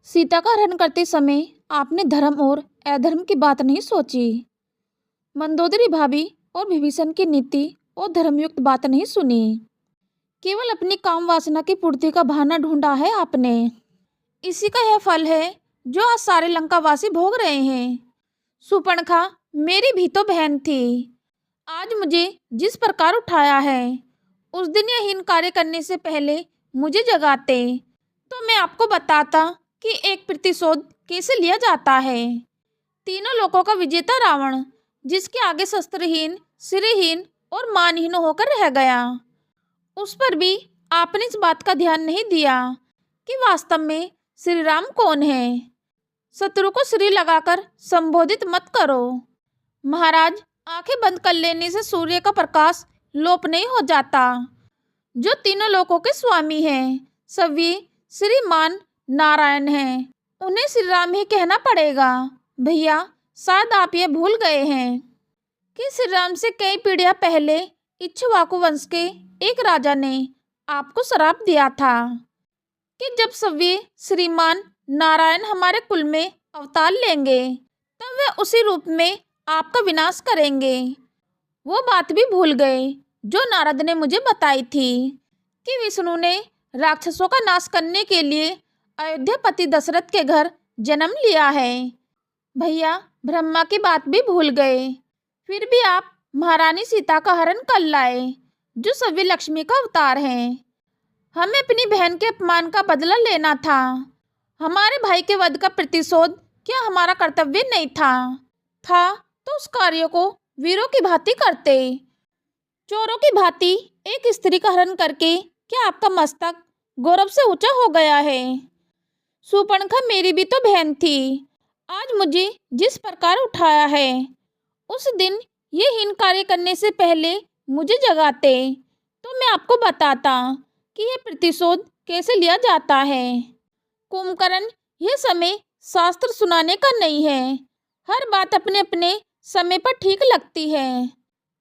सीता का हरण करते समय आपने धर्म और अधर्म की बात नहीं सोची। मंदोदरी भाभी और विभीषण की नीति और धर्मयुक्त बात नहीं सुनी। केवल अपनी काम वासना की पूर्ति का बहाना ढूंढा है आपने। इसी का यह फल है जो आज सारे लंकावासी भोग रहे हैं। सुपर्णखा मेरी भी तो बहन थी। आज मुझे जिस प्रकार उठाया है, उस दिन यह हीन कार्य करने से पहले मुझे जगाते तो मैं आपको बताता कि एक प्रतिशोध कैसे लिया जाता है। तीनों लोकों का विजेता रावण, जिसके आगे शस्त्रहीन, सिरहीन और मानहीन होकर रह गया, उस पर भी आपने इस बात का ध्यान नहीं दिया कि वास्तव में श्री राम कौन है। शत्रु को श्री लगाकर संबोधित मत करो। महाराज, आंखें बंद कर लेने से सूर्य का प्रकाश लोप नहीं हो जाता। जो तीनों लोकों के स्वामी हैं, सभी श्रीमान नारायण हैं। उन्हें श्री राम ही कहना पड़ेगा। भैया, शायद आप ये भूल गए हैं कि श्री राम से कई पीढ़ियां पहले इक्ष्वाकु वंश के एक राजा ने आपको श्राप दिया था कि जब सभी श्रीमान नारायण हमारे कुल में अवतार लेंगे, तब वे उसी रूप में आपका विनाश करेंगे। वो बात भी भूल गए जो नारद ने मुझे बताई थी कि विष्णु ने राक्षसों का नाश करने के लिए अयोध्यापति दशरथ के घर जन्म लिया है। भैया, ब्रह्मा की बात भी भूल गए। फिर भी आप महारानी सीता का हरण कर लाए, जो सभी लक्ष्मी का अवतार हैं। हमें अपनी बहन के अपमान का बदला लेना था। हमारे भाई के वध का प्रतिशोध क्या हमारा कर्तव्य नहीं था तो उस कार्य को वीरों की भांति करते। चोरों की भांति एक स्त्री का हरण करके क्या आपका मस्तक गौरव से ऊंचा हो गया है? सुपर्णखा मेरी भी तो बहन थी। आज मुझे जिस प्रकार उठाया है, उस दिन ये हीन कार्य करने से पहले मुझे जगाते तो मैं आपको बताता कि यह प्रतिशोध कैसे लिया जाता है। कुंभकर्ण, यह समय शास्त्र सुनाने का नहीं है। हर बात अपने अपने समय पर ठीक लगती है।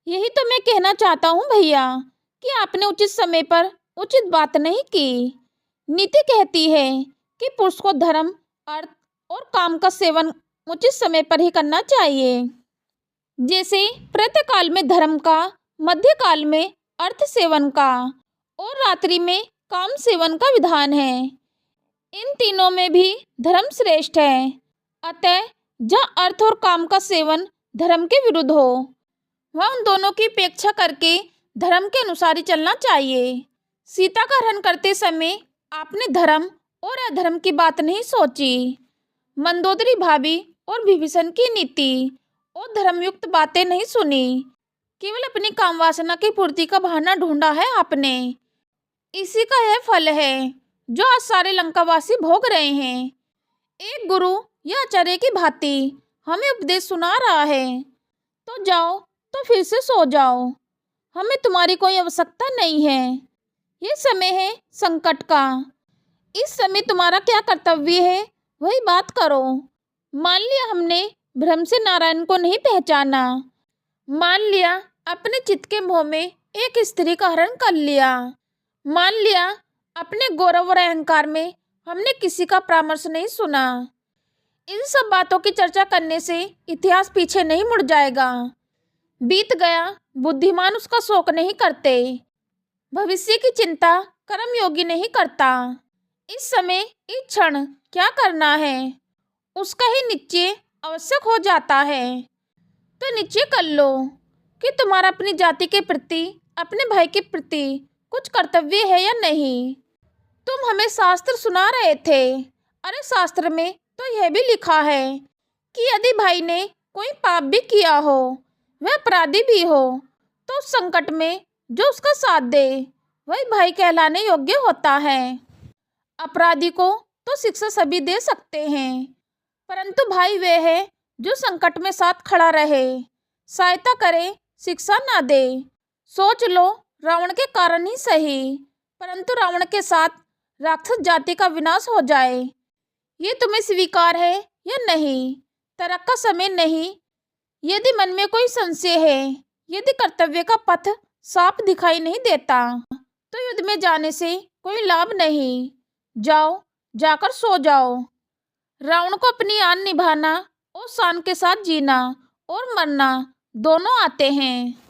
यही तो मैं कहना चाहता हूँ भैया कि आपने उचित समय पर उचित बात नहीं की। नीति कहती है कि पुरुष को धर्म, अर्थ और काम का सेवन उचित समय पर ही करना चाहिए। जैसे प्रातःकाल में धर्म का, मध्यकाल में अर्थ सेवन का और रात्रि में काम सेवन का विधान है। इन तीनों में भी धर्म श्रेष्ठ है। अतः जहाँ अर्थ और काम का सेवन धर्म के विरुद्ध हो, वह उन दोनों की उपेक्षा करके धर्म के अनुसार ही चलना चाहिए। सीता का हरण करते समय आपने धर्म और अधर्म की बात नहीं सोची। मंदोदरी भाभी और विभीषण की नीति और धर्मयुक्त बातें नहीं सुनी। केवल अपनी काम वासना की पूर्ति का बहाना ढूंढा है आपने। इसी का यह फल है जो आज सारे लंकावासी भोग रहे हैं। एक गुरु या आचार्य की भांति हमें उपदेश सुना रहा है, तो जाओ तो फिर से सो जाओ। हमें तुम्हारी कोई आवश्यकता नहीं है। ये समय है संकट का। इस समय तुम्हारा क्या कर्तव्य है, वही बात करो। मान लिया हमने भ्रम से नारायण को नहीं पहचाना। मान लिया अपने चित्त के मोह में एक स्त्री का हरण कर लिया। मान लिया अपने गौरव और अहंकार में हमने किसी का परामर्श नहीं सुना। इन सब बातों की चर्चा करने से इतिहास पीछे नहीं मुड़ जाएगा। बीत गया बुद्धिमान उसका शोक नहीं करते। भविष्य की चिंता कर्मयोगी नहीं करता। इस समय, इस क्षण क्या करना है, उसका ही निश्चय आवश्यक हो जाता है। तो निश्चय कर लो कि तुम्हारा अपनी जाति के प्रति, अपने भाई के प्रति कुछ कर्तव्य है या नहीं। तुम हमें शास्त्र सुना रहे थे। अरे शास्त्र में तो यह भी लिखा है कि यदि भाई ने कोई पाप भी किया हो, वह अपराधी भी हो, तो उस संकट में जो उसका साथ दे, वही भाई कहलाने योग्य होता है। अपराधी को तो शिक्षा सभी दे सकते हैं, परंतु भाई वे है जो संकट में साथ खड़ा रहे, सहायता करे, शिक्षा ना दे। सोच लो, रावण के कारण ही सही, परंतु रावण के साथ राक्षस जाति का विनाश हो जाए। ये तुम्हें स्वीकार है या नहीं? तर्क का समय नहीं। यदि मन में कोई संशय है, यदि कर्तव्य का पथ साफ दिखाई नहीं देता, तो युद्ध में जाने से कोई लाभ नहीं। जाओ, जाकर सो जाओ। रावण को अपनी आन निभाना और शान के साथ जीना और मरना दोनों आते हैं।